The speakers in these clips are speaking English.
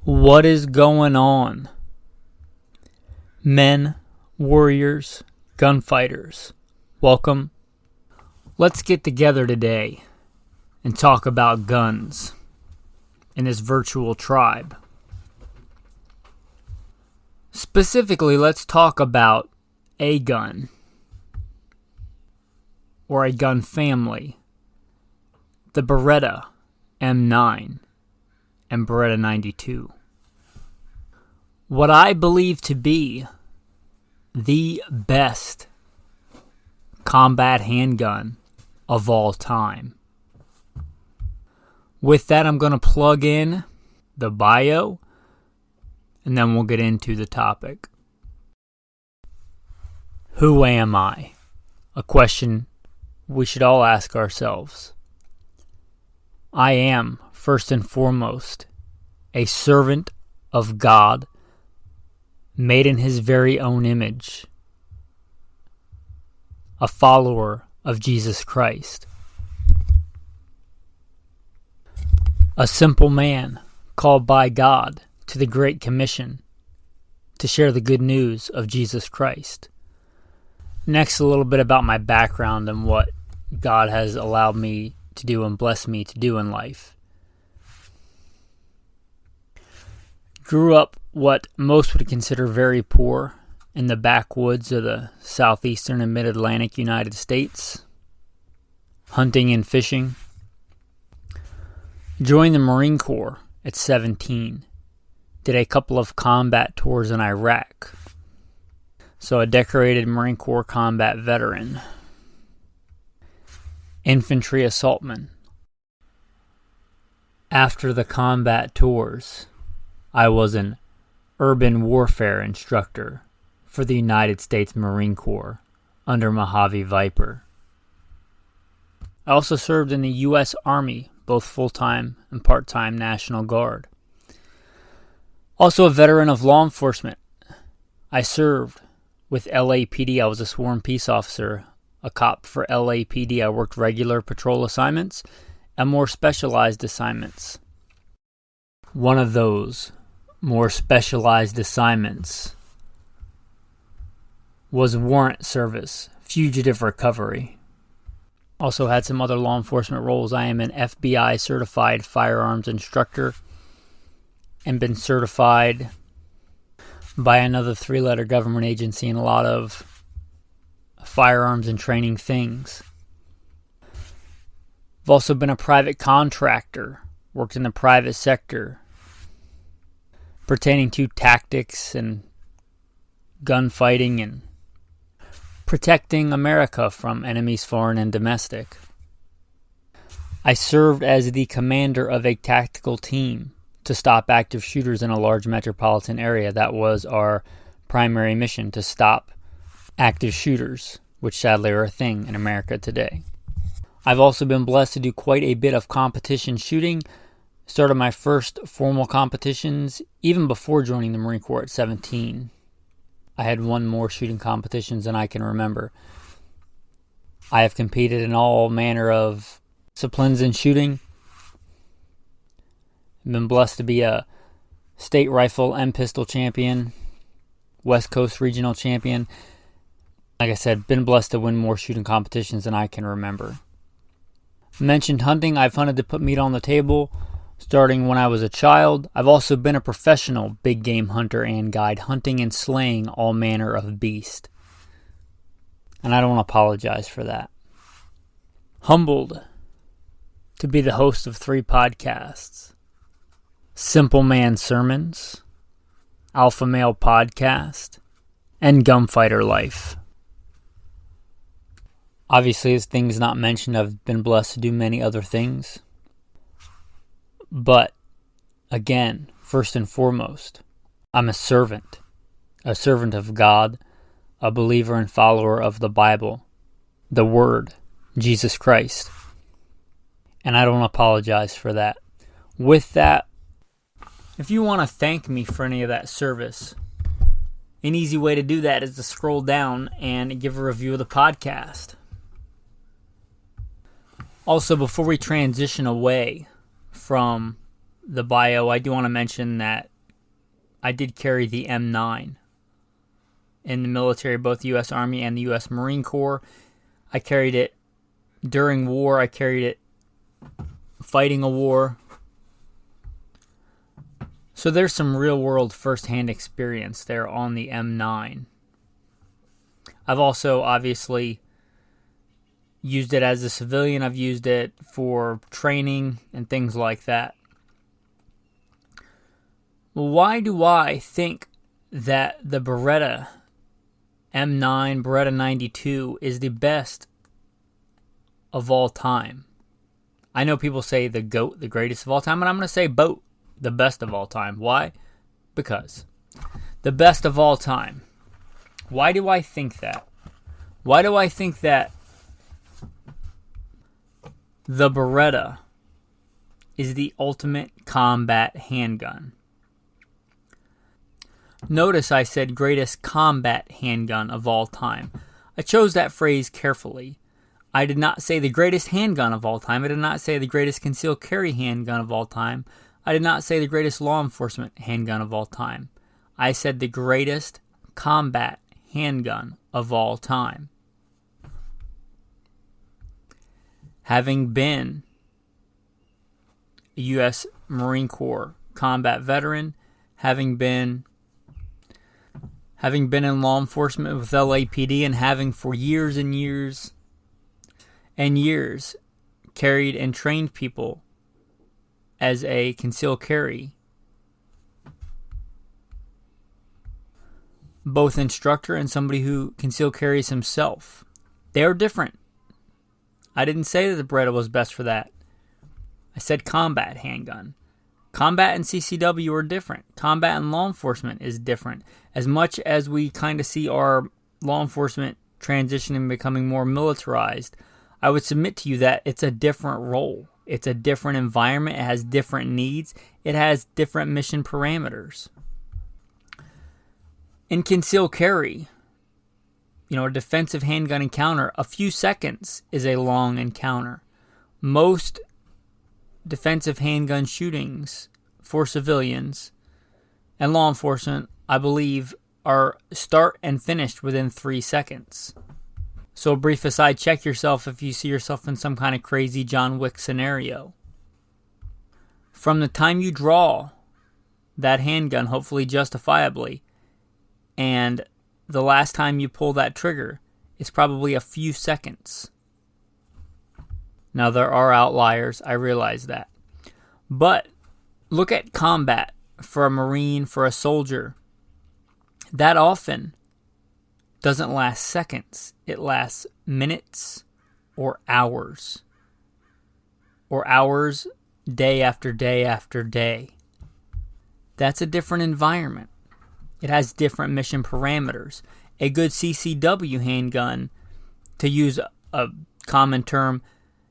What is going on? Men, warriors, gunfighters, welcome. Let's get together today and talk about guns in this virtual tribe. Specifically, let's talk about a gun or a gun family, the Beretta M9 and Beretta 92. What I believe to be the best combat handgun of all time. With that, I'm going to plug in the bio, and then we'll get into the topic. Who am I? A question we should all ask ourselves. I am, first and foremost, a servant of God, made in His very own image, a follower of Jesus Christ, a simple man called by God to the Great Commission to share the good news of Jesus Christ. Next, a little bit about my background and what God has allowed me to do and blessed me to do in life. Grew up what most would consider very poor in the backwoods of the southeastern and mid-Atlantic United States, hunting and fishing. Joined the Marine Corps at 17. Did a couple of combat tours in Iraq. So a decorated Marine Corps combat veteran. Infantry assaultman. After the combat tours, I was an urban warfare instructor for the United States Marine Corps under Mojave Viper. I also served in the U.S. Army, both full-time and part-time National Guard. Also a veteran of law enforcement. I served with LAPD. I was a sworn peace officer, a cop for LAPD. I worked regular patrol assignments and more specialized assignments. One of those more specialized assignments was warrant service, fugitive recovery. Also had some other law enforcement roles. I am an FBI certified firearms instructor and been certified by another 3-letter government agency in a lot of firearms and training things. I've also been a private contractor, worked in the private sector, pertaining to tactics and gunfighting and protecting America from enemies foreign and domestic. I served as the commander of a tactical team to stop active shooters in a large metropolitan area. That was our primary mission, to stop active shooters, which sadly are a thing in America today. I've also been blessed to do quite a bit of competition shooting. Started my first formal competitions even before joining the Marine Corps at 17. I had won more shooting competitions than I can remember. I have competed in all manner of disciplines in shooting. I've been blessed to be a state rifle and pistol champion, West Coast regional champion. Like I said, been blessed to win more shooting competitions than I can remember. Mentioned hunting. I've hunted to put meat on the table starting when I was a child. I've also been a professional big game hunter and guide, hunting and slaying all manner of beast. And I don't apologize for that. Humbled to be the host of 3 podcasts. Simple Man Sermons, Alpha Male Podcast, and Gunfighter Life. Obviously, as things not mentioned, I've been blessed to do many other things. But, again, first and foremost, I'm a servant of God, a believer and follower of the Bible, the Word, Jesus Christ. And I don't apologize for that. With that, if you want to thank me for any of that service, an easy way to do that is to scroll down and give a review of the podcast. Also, before we transition away from the bio, I do want to mention that I did carry the M9 in the military, both the U.S. Army and the U.S. Marine Corps. I carried it during war. I carried it fighting a war. So there's some real-world first-hand experience there on the M9. I've also obviously used it as a civilian. I've used it for training and things like that. Why do I think that the Beretta M9, Beretta 92 is the best of all time? I know people say the GOAT, the greatest of all time, and I'm going to say BOAT, the best of all time. Why? Because the best of all time. Why do I think that? Why do I think that the Beretta is the ultimate combat handgun? Notice I said greatest combat handgun of all time. I chose that phrase carefully. I did not say the greatest handgun of all time. I did not say the greatest concealed carry handgun of all time. I did not say the greatest law enforcement handgun of all time. I said the greatest combat handgun of all time. Having been a U.S. Marine Corps combat veteran, having been in law enforcement with LAPD, and having for years and years and years carried and trained people as a concealed carry, both instructor and somebody who concealed carries himself. They are different. I didn't say that the Beretta was best for that. I said combat handgun. Combat and CCW are different. Combat and law enforcement is different. As much as we kind of see our law enforcement transitioning and becoming more militarized, I would submit to you that it's a different role. It's a different environment. It has different needs. It has different mission parameters. In concealed carry, a defensive handgun encounter, a few seconds is a long encounter. Most defensive handgun shootings for civilians and law enforcement, I believe, are start and finished within 3 seconds. So a brief aside, check yourself if you see yourself in some kind of crazy John Wick scenario. From the time you draw that handgun, hopefully justifiably, and the last time you pull that trigger is probably a few seconds. Now, there are outliers, I realize that. But look at combat for a Marine, for a soldier. That often doesn't last seconds. It lasts minutes or hours. Or hours, day after day after day. That's a different environment. It has different mission parameters. A good CCW handgun, to use a common term,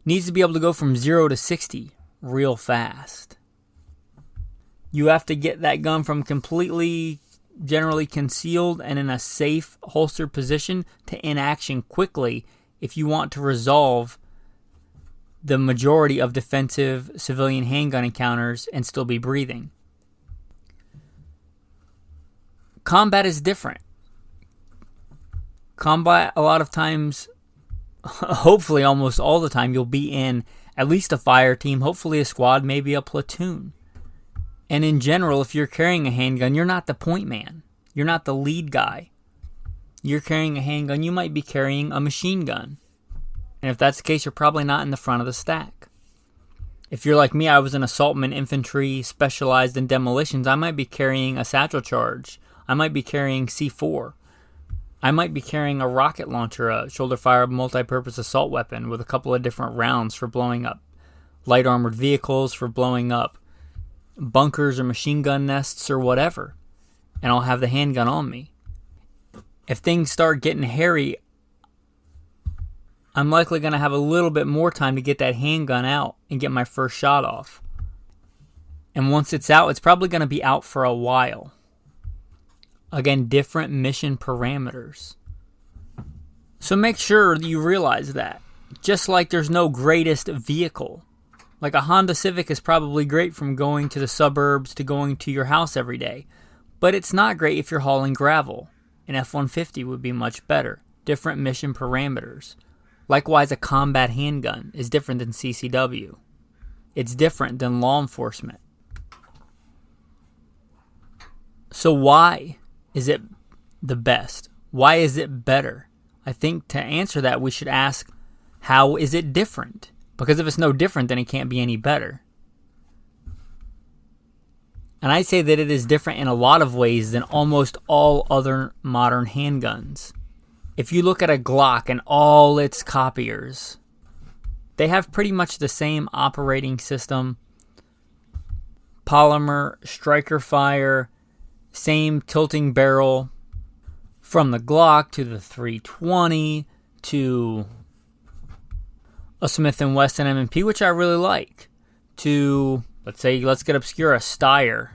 needs to be able to go from 0 to 60 real fast. You have to get that gun from completely, generally concealed and in a safe holstered position to inaction quickly if you want to resolve the majority of defensive civilian handgun encounters and still be breathing. Combat is different. Combat, a lot of times, hopefully almost all the time, you'll be in at least a fire team, hopefully a squad, maybe a platoon. And in general, if you're carrying a handgun, you're not the point man. You're not the lead guy. You're carrying a handgun, you might be carrying a machine gun. And if that's the case, you're probably not in the front of the stack. If you're like me, I was an assaultman infantry specialized in demolitions, I might be carrying a satchel charge. I might be carrying C4. I might be carrying a rocket launcher, a shoulder-fired multi-purpose assault weapon with a couple of different rounds for blowing up light armored vehicles, for blowing up bunkers or machine gun nests or whatever. And I'll have the handgun on me. If things start getting hairy, I'm likely going to have a little bit more time to get that handgun out and get my first shot off. And once it's out, it's probably going to be out for a while. Again, different mission parameters. So make sure you realize that. Just like there's no greatest vehicle. Like a Honda Civic is probably great from going to the suburbs to going to your house every day. but it's not great if you're hauling gravel. An F-150 would be much better. Different mission parameters. Likewise, a combat handgun is different than CCW. It's different than law enforcement. So why is it the best? Why is it better? I think to answer that, we should ask, how is it different? Because if it's no different, then it can't be any better. And I'd say that it is different in a lot of ways than almost all other modern handguns. If you look at a Glock and all its copiers, they have pretty much the same operating system. Polymer, striker fire, same tilting barrel. From the Glock to the 320 to a Smith & Wesson M&P, which I really like, to, let's get obscure, a Steyr,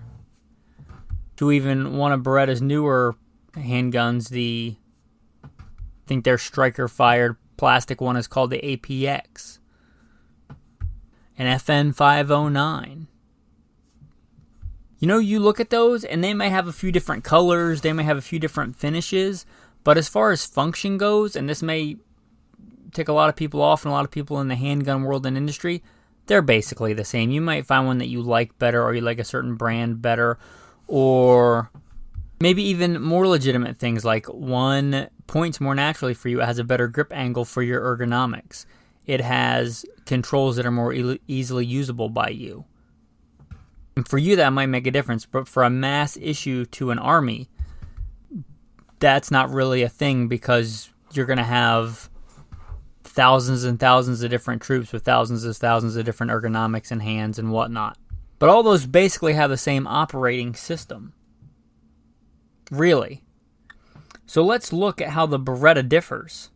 to even one of Beretta's newer handguns, I think their striker-fired plastic one is called the APX, an FN509. You know, you look at those, and they may have a few different colors, they may have a few different finishes, but as far as function goes, and this may tick a lot of people off and a lot of people in the handgun world and industry, they're basically the same. You might find one that you like better, or you like a certain brand better, or maybe even more legitimate things like one points more naturally for you. It has a better grip angle for your ergonomics. It has controls that are more easily usable by you. And for you, that might make a difference, but for a mass issue to an army, that's not really a thing, because you're going to have thousands and thousands of different troops with thousands of different ergonomics and hands and whatnot. But all those basically have the same operating system. Really. So let's look at how the Beretta differs.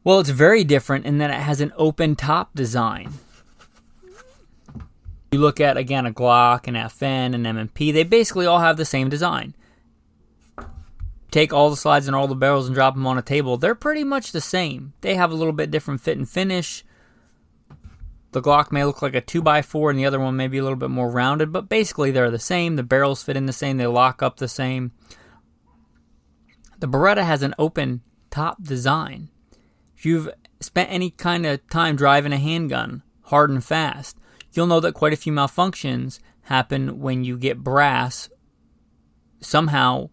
Well, it's very different in that it has an open top design. You look at, again, a Glock, an FN, an M&P, they basically all have the same design. Take all the slides and all the barrels and drop them on a table, they're pretty much the same. They have a little bit different fit and finish. The Glock may look like a 2x4 and the other one may be a little bit more rounded, but basically they're the same. The barrels fit in the same, they lock up the same. The Beretta has an open top design. If you've spent any kind of time driving a handgun, hard and fast, you'll know that quite a few malfunctions happen when you get brass somehow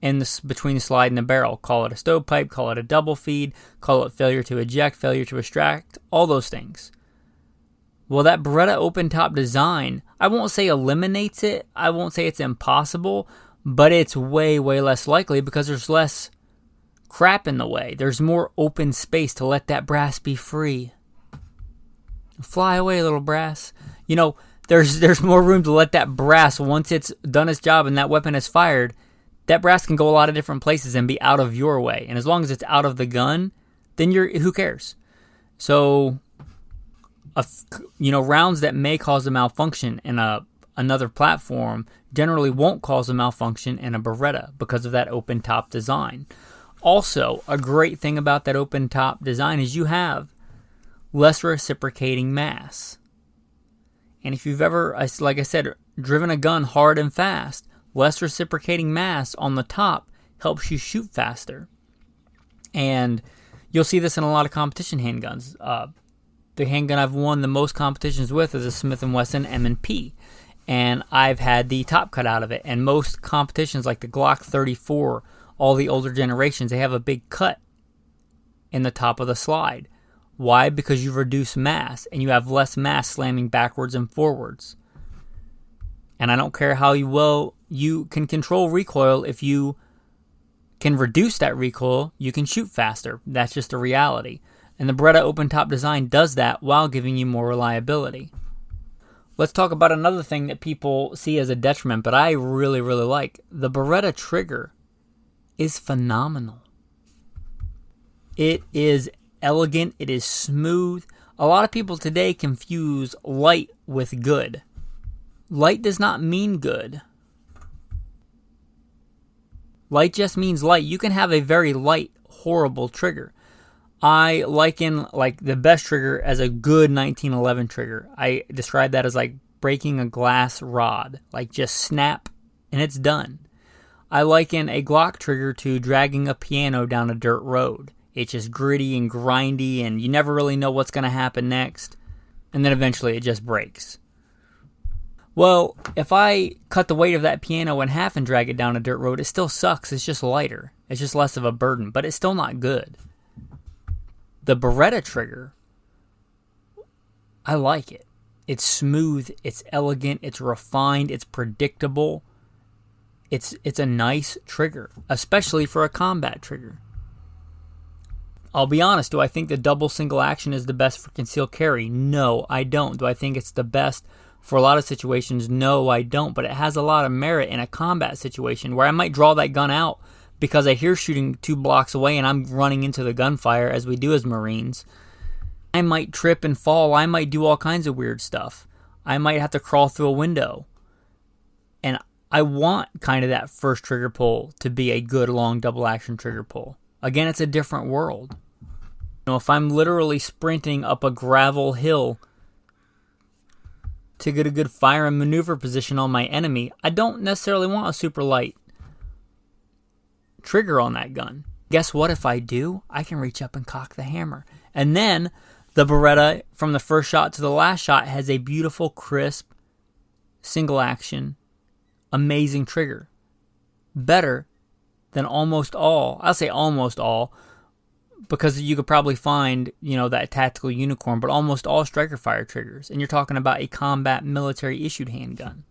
between the slide and the barrel. Call it a stovepipe, call it a double feed, call it failure to eject, failure to extract, all those things. Well, that Beretta open top design, I won't say eliminates it, I won't say it's impossible, but it's way, way less likely because there's less crap in the way. There's more open space to let that brass be free. Fly away, little brass. You know, there's more room to let that brass, once it's done its job and that weapon is fired, that brass can go a lot of different places and be out of your way. And as long as it's out of the gun, then who cares? So, rounds that may cause a malfunction in another platform generally won't cause a malfunction in a Beretta because of that open top design. Also, a great thing about that open top design is you have less reciprocating mass. And if you've ever, like I said, driven a gun hard and fast, less reciprocating mass on the top helps you shoot faster. And you'll see this in a lot of competition handguns. The handgun I've won the most competitions with is a Smith & Wesson M&P. And I've had the top cut out of it. And most competitions like the Glock 34, all the older generations, they have a big cut in the top of the slide. Why? Because you reduce mass and you have less mass slamming backwards and forwards. And I don't care how well you can control recoil. If you can reduce that recoil, you can shoot faster. That's just a reality. And the Beretta open top design does that while giving you more reliability. Let's talk about another thing that people see as a detriment, but I really, really like. The Beretta trigger is phenomenal. It is elegant. It is smooth. A lot of people today confuse light with good. Light does not mean good. Light just means light. You can have a very light, horrible trigger. I liken the best trigger as a good 1911 trigger. I describe that as like breaking a glass rod. Like just snap and it's done. I liken a Glock trigger to dragging a piano down a dirt road. It's just gritty and grindy and you never really know what's going to happen next. And then eventually it just breaks. Well, if I cut the weight of that piano in half and drag it down a dirt road, it still sucks. It's just lighter. It's just less of a burden, but it's still not good. The Beretta trigger, I like it. It's smooth, it's elegant, it's refined, it's predictable. It's a nice trigger, especially for a combat trigger. I'll be honest, do I think the double single action is the best for concealed carry? No, I don't. Do I think it's the best for a lot of situations? No, I don't. But it has a lot of merit in a combat situation where I might draw that gun out because I hear shooting 2 blocks away and I'm running into the gunfire as we do as Marines. I might trip and fall. I might do all kinds of weird stuff. I might have to crawl through a window. And I want kind of that first trigger pull to be a good long double action trigger pull. Again, it's a different world. If I'm literally sprinting up a gravel hill to get a good fire and maneuver position on my enemy, I don't necessarily want a super light trigger on that gun. Guess what? If I do, I can reach up and cock the hammer. And then the Beretta, from the first shot to the last shot, has a beautiful, crisp, single action, amazing trigger. Better than almost all. I'll say almost all, because you could probably find, that tactical unicorn, but almost all striker fire triggers. And you're talking about a combat military issued handgun.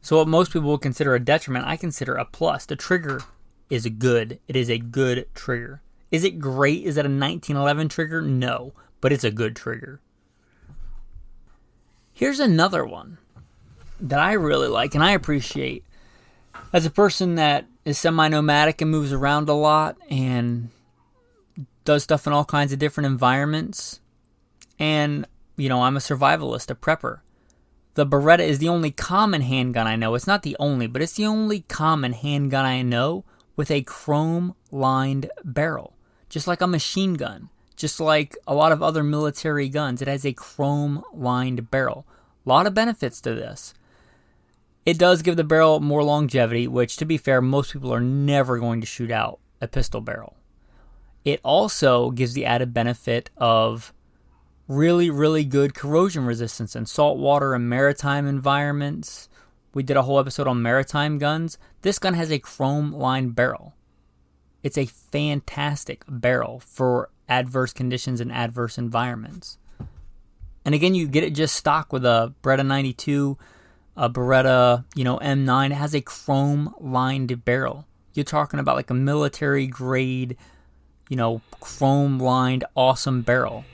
So what most people would consider a detriment, I consider a plus. The trigger is good. It is a good trigger. Is it great? Is it a 1911 trigger? No, but it's a good trigger. Here's another one that I really like and I appreciate. As a person that is semi-nomadic and moves around a lot and does stuff in all kinds of different environments, and, I'm a survivalist, a prepper. The Beretta is the only common handgun I know. It's not the only, but it's the only common handgun I know with a chrome-lined barrel. Just like a machine gun. Just like a lot of other military guns, it has a chrome-lined barrel. A lot of benefits to this. It does give the barrel more longevity, which, to be fair, most people are never going to shoot out a pistol barrel. It also gives the added benefit of really, really good corrosion resistance in saltwater and maritime environments. We did a whole episode on maritime guns. This gun has a chrome-lined barrel. It's a fantastic barrel for adverse conditions and adverse environments. And again, you get it just stock with a Beretta 92, a Beretta, M9. It has a chrome-lined barrel. You're talking about like a military-grade, chrome-lined, awesome barrel.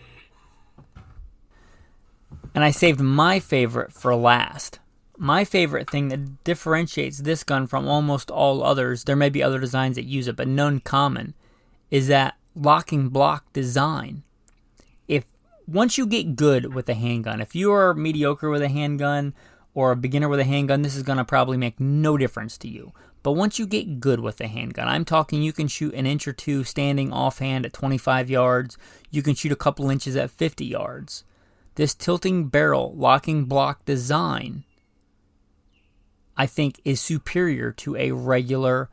And I saved my favorite for last. My favorite thing that differentiates this gun from almost all others, there may be other designs that use it, but none common, is that locking block design. Once you get good with a handgun, if you are mediocre with a handgun or a beginner with a handgun, this is going to probably make no difference to you. But once you get good with a handgun, I'm talking you can shoot an inch or two standing offhand at 25 yards. You can shoot a couple inches at 50 yards. This tilting barrel locking block design, I think, is superior to a regular,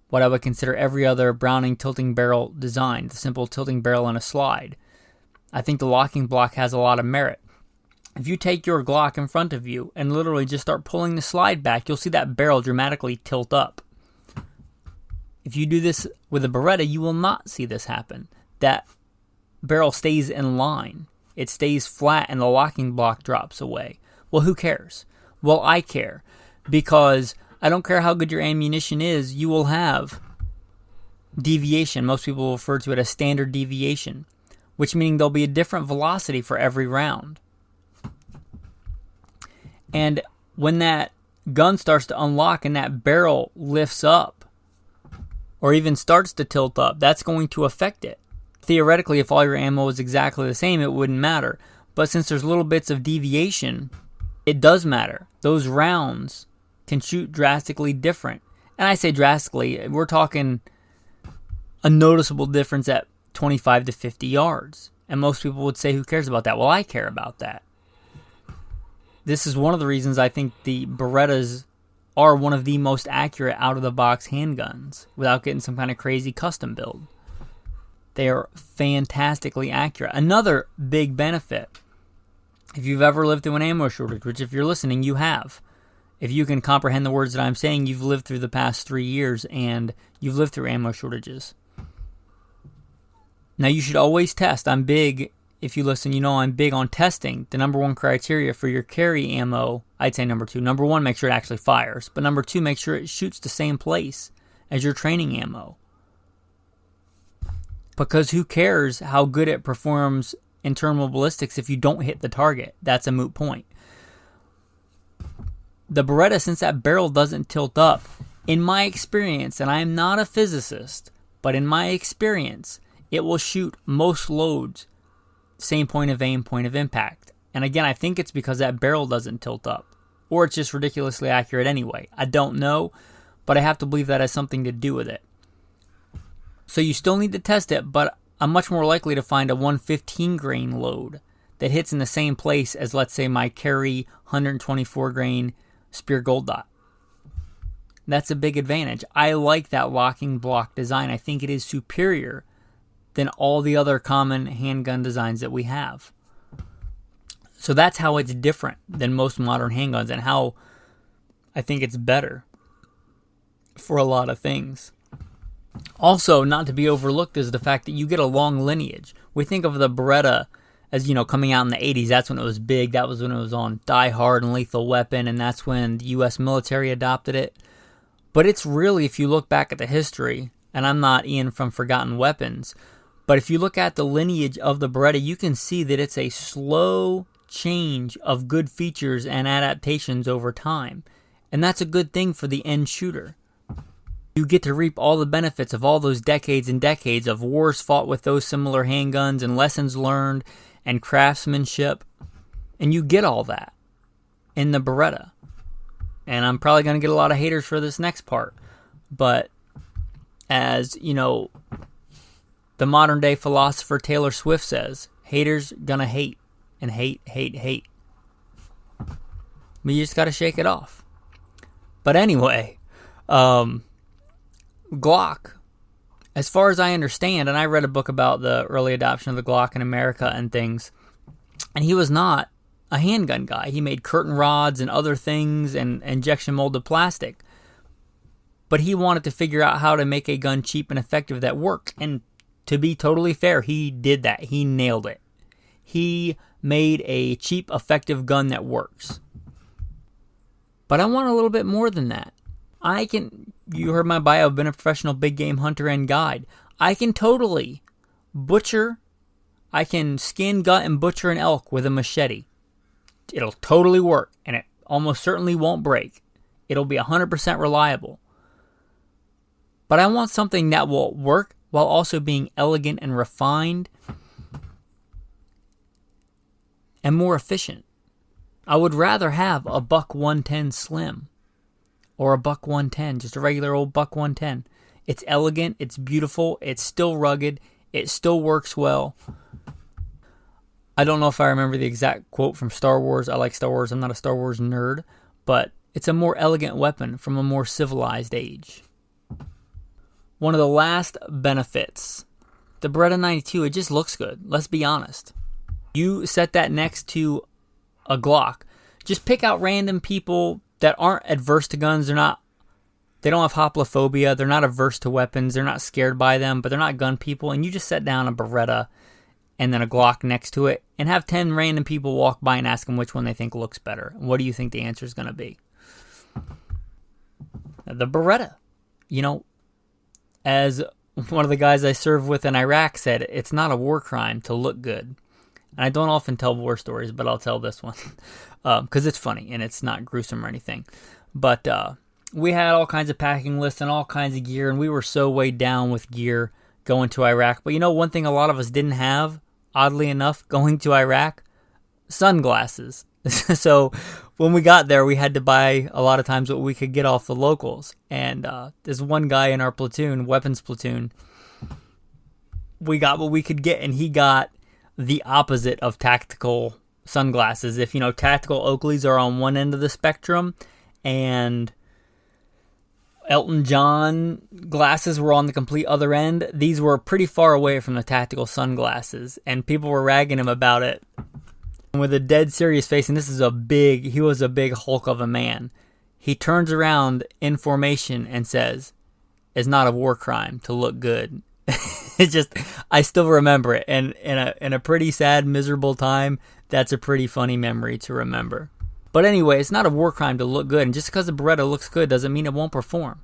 what I would consider every other Browning tilting barrel design, the simple tilting barrel and a slide. I think the locking block has a lot of merit. If you take your Glock in front of you and literally just start pulling the slide back, you'll see that barrel dramatically tilt up. If you do this with a Beretta, you will not see this happen. That barrel stays in line. It stays flat and the locking block drops away. Well, who cares? Well, I care. Because I don't care how good your ammunition is, you will have deviation. Most people will refer to it as standard deviation, which meaning there'll be a different velocity for every round. And when that gun starts to unlock and that barrel lifts up or even starts to tilt up, that's going to affect it. Theoretically, if all your ammo is exactly the same, it wouldn't matter. But since there's little bits of deviation, it does matter. Those rounds can shoot drastically different. And I say drastically, we're talking a noticeable difference at 25 to 50 yards. And most people would say, who cares about that? Well, I care about that. This is one of the reasons I think the Berettas are one of the most accurate out-of-the-box handguns without getting some kind of crazy custom build. They are fantastically accurate. Another big benefit, if you've ever lived through an ammo shortage, which if you're listening, you have. If you can comprehend the words that I'm saying, you've lived through the past 3 years and you've lived through ammo shortages. Now, you should always test. I'm big, if you listen, you know I'm big on testing. The number one criteria for your carry ammo, I'd say number two. Number one, make sure it actually fires. But number two, make sure it shoots the same place as your training ammo. Because who cares how good it performs in terminal ballistics if you don't hit the target? That's a moot point. The Beretta, since that barrel doesn't tilt up, in my experience, and I am not a physicist, but in my experience, it will shoot most loads same point of aim, point of impact. And again, I think it's because that barrel doesn't tilt up. Or it's just ridiculously accurate anyway. I don't know, but I have to believe that has something to do with it. So you still need to test it, but I'm much more likely to find a 115 grain load that hits in the same place as, let's say, my carry 124 grain Spear Gold Dot. That's a big advantage. I like that locking block design. I think it is superior than all the other common handgun designs that we have. So that's how it's different than most modern handguns and how I think it's better for a lot of things. Also, not to be overlooked is the fact that you get a long lineage. We think of the Beretta as, coming out in the 80s. That's when it was big. That was when it was on Die Hard and Lethal Weapon, and that's when the U.S. military adopted it. But it's really, if you look back at the history, and I'm not Ian from Forgotten Weapons, but if you look at the lineage of the Beretta, you can see that it's a slow change of good features and adaptations over time. And that's a good thing for the end shooter. You get to reap all the benefits of all those decades and decades of wars fought with those similar handguns and lessons learned and craftsmanship. And you get all that in the Beretta. And I'm probably going to get a lot of haters for this next part. But as, the modern day philosopher Taylor Swift says, haters gonna hate and hate. But you just gotta shake it off. But anyway, Glock, as far as I understand, and I read a book about the early adoption of the Glock in America and things, and he was not a handgun guy. He made curtain rods and other things and injection molded plastic. But he wanted to figure out how to make a gun cheap and effective that worked. And to be totally fair, he did that. He nailed it. He made a cheap, effective gun that works. But I want a little bit more than that. You heard my bio, I've been a professional big game hunter and guide. I can totally I can skin, gut, and butcher an elk with a machete. It'll totally work, and it almost certainly won't break. It'll be 100% reliable. But I want something that will work while also being elegant and refined and more efficient. I would rather have a buck 110 slim or a buck 110, just a regular old buck 110. It's elegant, it's beautiful, it's still rugged, it still works well. I don't know if I remember the exact quote from Star Wars. I like Star Wars, I'm not a Star Wars nerd, but it's a more elegant weapon from a more civilized age. One of the last benefits, the Beretta 92, it just looks good. Let's be honest. You set that next to a Glock. Just pick out random people that aren't adverse to guns. They don't have hoplophobia. They're not averse to weapons. They're not scared by them, but they're not gun people. And you just set down a Beretta and then a Glock next to it and have 10 random people walk by and ask them which one they think looks better. What do you think the answer is going to be? The Beretta. As one of the guys I served with in Iraq said, it's not a war crime to look good. And I don't often tell war stories, but I'll tell this one because it's funny and it's not gruesome or anything. But we had all kinds of packing lists and all kinds of gear, and we were so weighed down with gear going to Iraq. But one thing a lot of us didn't have, oddly enough, going to Iraq? Sunglasses. So when we got there, we had to buy a lot of times what we could get off the locals. And there's one guy in our platoon, weapons platoon, we got what we could get, and he got the opposite of tactical sunglasses. If, tactical Oakleys are on one end of the spectrum and Elton John glasses were on the complete other end, these were pretty far away from the tactical sunglasses, and people were ragging him about it. And with a dead serious face, and he was a big hulk of a man. He turns around in formation and says, "It's not a war crime to look good." It's just, I still remember it, and in a pretty sad, miserable time, that's a pretty funny memory to remember. But anyway, it's not a war crime to look good, and just because the Beretta looks good doesn't mean it won't perform.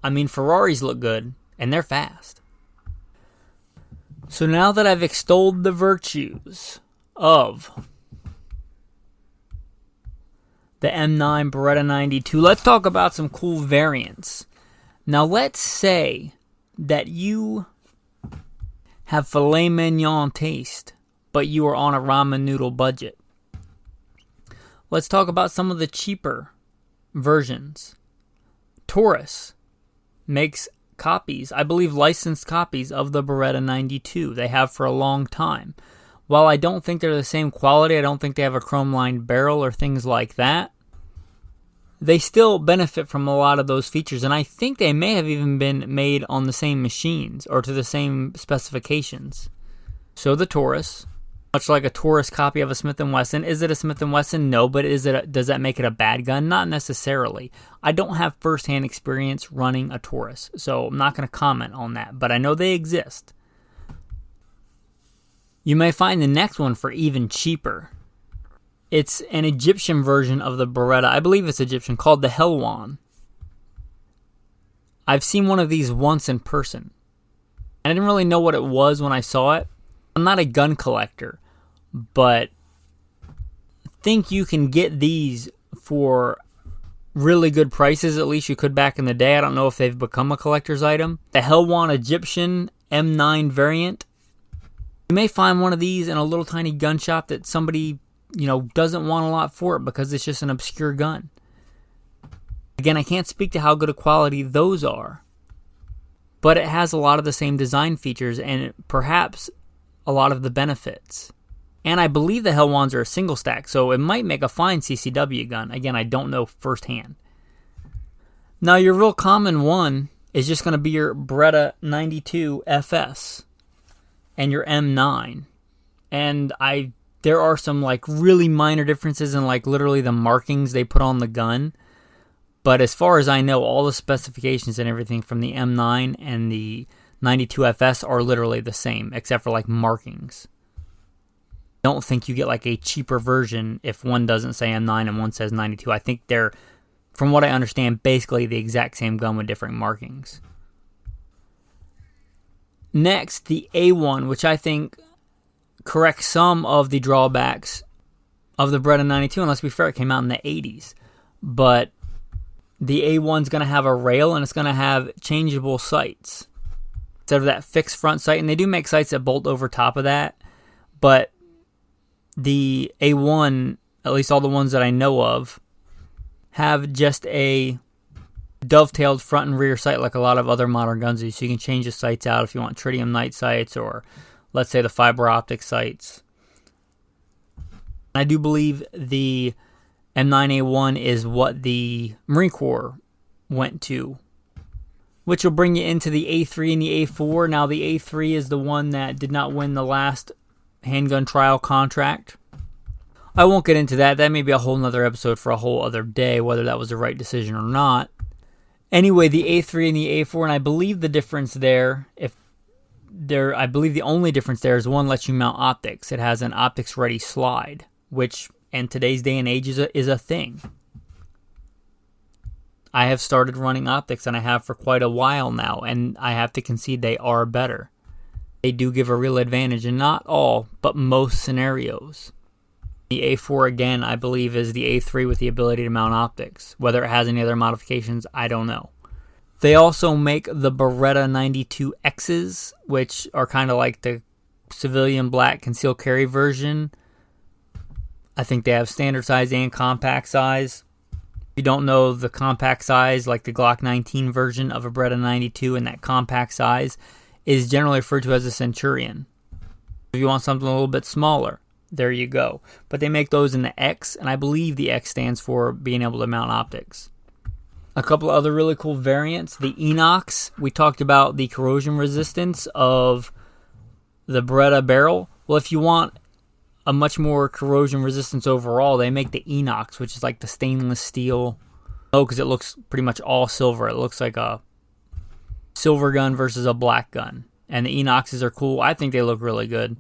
I mean, Ferraris look good, and they're fast. So now that I've extolled the virtues of the M9 Beretta 92, let's talk about some cool variants. Now let's say that you have filet mignon taste, but you are on a ramen noodle budget. Let's talk about some of the cheaper versions. Taurus makes copies, I believe licensed copies of the Beretta 92. They have for a long time. While I don't think they're the same quality, I don't think they have a chrome-lined barrel or things like that, they still benefit from a lot of those features, and I think they may have even been made on the same machines or to the same specifications. So the Taurus, much like a Taurus copy of a Smith & Wesson. Is it a Smith & Wesson? No, but does that make it a bad gun? Not necessarily. I don't have first-hand experience running a Taurus, so I'm not going to comment on that, but I know they exist. You may find the next one for even cheaper. It's an Egyptian version of the Beretta. I believe it's Egyptian, called the Helwan. I've seen one of these once in person. I didn't really know what it was when I saw it. I'm not a gun collector, but I think you can get these for really good prices. At least you could back in the day. I don't know if they've become a collector's item. The Helwan Egyptian M9 variant. You may find one of these in a little tiny gun shop that somebody, doesn't want a lot for it because it's just an obscure gun. Again, I can't speak to how good a quality those are, but it has a lot of the same design features and perhaps a lot of the benefits. And I believe the Helwans are a single stack, so it might make a fine CCW gun. Again, I don't know firsthand. Now, your real common one is just going to be your Beretta 92 FS and your M9. And there are some really minor differences in literally the markings they put on the gun. But as far as I know, all the specifications and everything from the M9 and the 92 FS are literally the same, except for markings. I don't think you get a cheaper version if one doesn't say M9 and one says 92. I think they're, from what I understand, basically the exact same gun with different markings. Next, the A1, which I think corrects some of the drawbacks of the Beretta 92, and let's be fair, it came out in the 80s. But the A1's going to have a rail, and it's going to have changeable sights instead of that fixed front sight. And they do make sights that bolt over top of that, but the A1, at least all the ones that I know of, have just a dovetailed front and rear sight like a lot of other modern guns do. So you can change the sights out if you want tritium night sights or, let's say, the fiber optic sights. I do believe the M9A1 is what the Marine Corps went to, which will bring you into the A3 and the A4. Now, the A3 is the one that did not win the last handgun trial contract. I won't get into that. That may be a whole nother episode for a whole other day, whether that was the right decision or not. Anyway, the A3 and the A4, and I believe the difference there, I believe the only difference there is one lets you mount optics. It has an optics-ready slide, which in today's day and age is a thing. I have started running optics, and I have for quite a while now, and I have to concede they are better. They do give a real advantage in not all, but most scenarios. The A4, again, I believe is the A3 with the ability to mount optics. Whether it has any other modifications, I don't know. They also make the Beretta 92Xs, which are kind of like the civilian black concealed carry version. I think they have standard size and compact size. If you don't know the compact size, like the Glock 19 version of a Beretta 92, and that compact size is generally referred to as a Centurion. If you want something a little bit smaller, there you go. But they make those in the X, and I believe the X stands for being able to mount optics. A couple of other really cool variants. The Enox, we talked about the corrosion resistance of the Beretta barrel. Well, if you want a much more corrosion resistance overall, they make the Enox, which is like the stainless steel. Oh, because it looks pretty much all silver. It looks like a silver gun versus a black gun. And the Enoxes are cool. I think they look really good.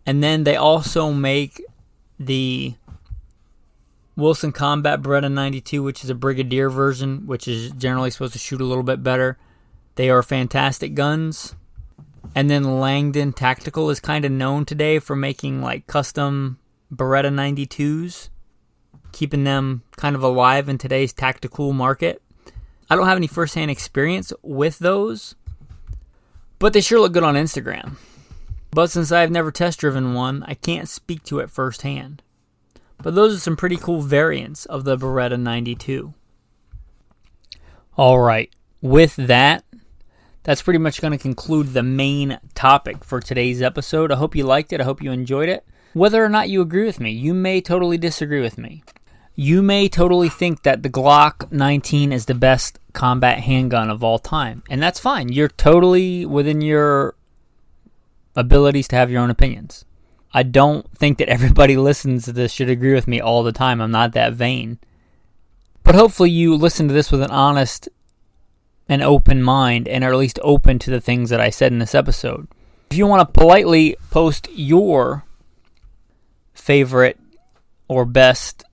And then they also make the Wilson Combat Beretta 92, which is a Brigadier version, which is generally supposed to shoot a little bit better. They are fantastic guns. And then Langdon Tactical is kind of known today for making like custom Beretta 92s, keeping them kind of alive in today's tactical market. I don't have any first-hand experience with those, but they sure look good on Instagram. But since I've never test-driven one, I can't speak to it firsthand. But those are some pretty cool variants of the Beretta 92. Alright, with that, that's pretty much going to conclude the main topic for today's episode. I hope you liked it. I hope you enjoyed it. Whether or not you agree with me, you may totally disagree with me. You may totally think that the Glock 19 is the best combat handgun of all time. And that's fine. You're totally within your abilities to have your own opinions. I don't think that everybody listens to this should agree with me all the time. I'm not that vain. But hopefully you listen to this with an honest and open mind, and are at least open to the things that I said in this episode. If you want to politely post your favorite or best,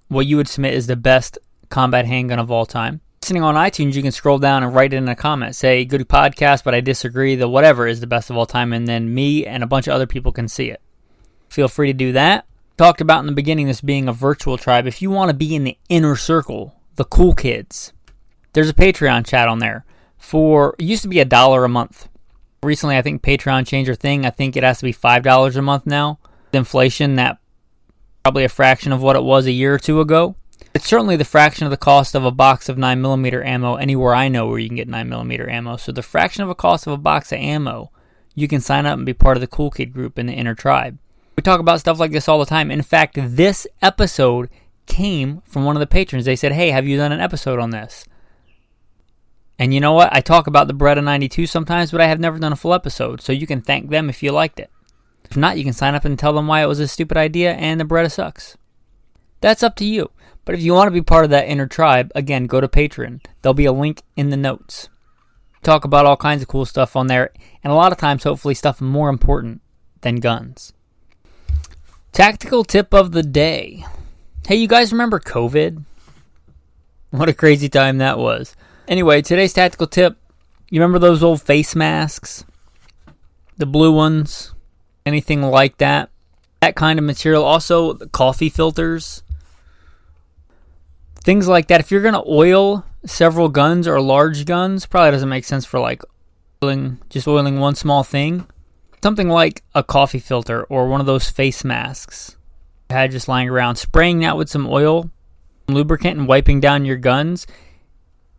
what you would submit is the best combat handgun of all time. Listening on iTunes, you can scroll down and write it in a comment. Say, good podcast, but I disagree. The whatever is the best of all time, and then me and a bunch of other people can see it. Feel free to do that. Talked about in the beginning this being a virtual tribe. If you want to be in the inner circle, the cool kids, there's a Patreon chat on there. It used to be $1 a month. Recently, I think Patreon changed their thing. I think it has to be $5 a month now. With inflation, that probably a fraction of what it was a year or two ago. It's certainly the fraction of the cost of a box of 9mm ammo anywhere I know where you can get 9mm ammo. So the fraction of a cost of a box of ammo, you can sign up and be part of the cool kid group in the inner tribe. We talk about stuff like this all the time. In fact, this episode came from one of the patrons. They said, hey, have you done an episode on this? And you know what? I talk about the Beretta 92 sometimes, but I have never done a full episode, so you can thank them if you liked it. If not, you can sign up and tell them why it was a stupid idea and the Beretta sucks. That's up to you. But if you want to be part of that inner tribe, again, go to Patreon. There'll be a link in the notes. Talk about all kinds of cool stuff on there, and a lot of times, hopefully, stuff more important than guns. Tactical tip of the day. Hey, you guys remember COVID? What a crazy time that was. Anyway, today's tactical tip, you remember those old face masks? The blue ones? Anything like that? That kind of material. Also, the coffee filters. Things like that. If you're going to oil several guns or large guns, probably doesn't make sense for like oiling one small thing. Something like a coffee filter or one of those face masks you had just lying around. Spraying that with some oil, lubricant, and wiping down your guns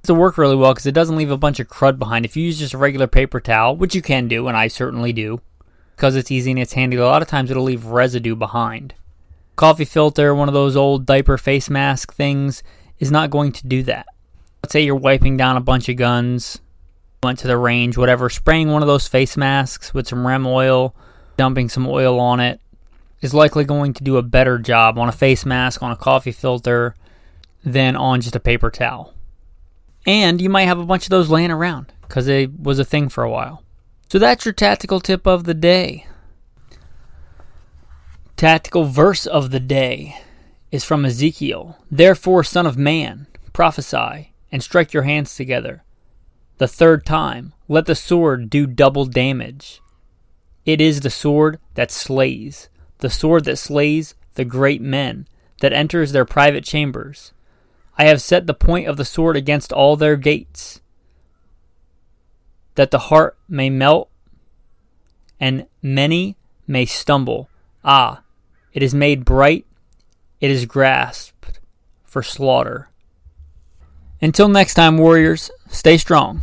to work really well because it doesn't leave a bunch of crud behind. If you use just a regular paper towel, which you can do, and I certainly do, because it's easy and it's handy, a lot of times it'll leave residue behind. Coffee filter, one of those old diaper face mask things, is not going to do that. Let's say you're wiping down a bunch of guns, went to the range, whatever, spraying one of those face masks with some REM oil, dumping some oil on it, is likely going to do a better job on a face mask, on a coffee filter, than on just a paper towel. And you might have a bunch of those laying around because it was a thing for a while. So that's your tactical tip of the day. Tactical verse of the day is from Ezekiel. Therefore, son of man, prophesy and strike your hands together. The third time, let the sword do double damage. It is the sword that slays, the sword that slays the great men, that enters their private chambers. I have set the point of the sword against all their gates, that the heart may melt, and many may stumble. Ah, it is made bright, it is grasped for slaughter. Until next time, warriors, stay strong.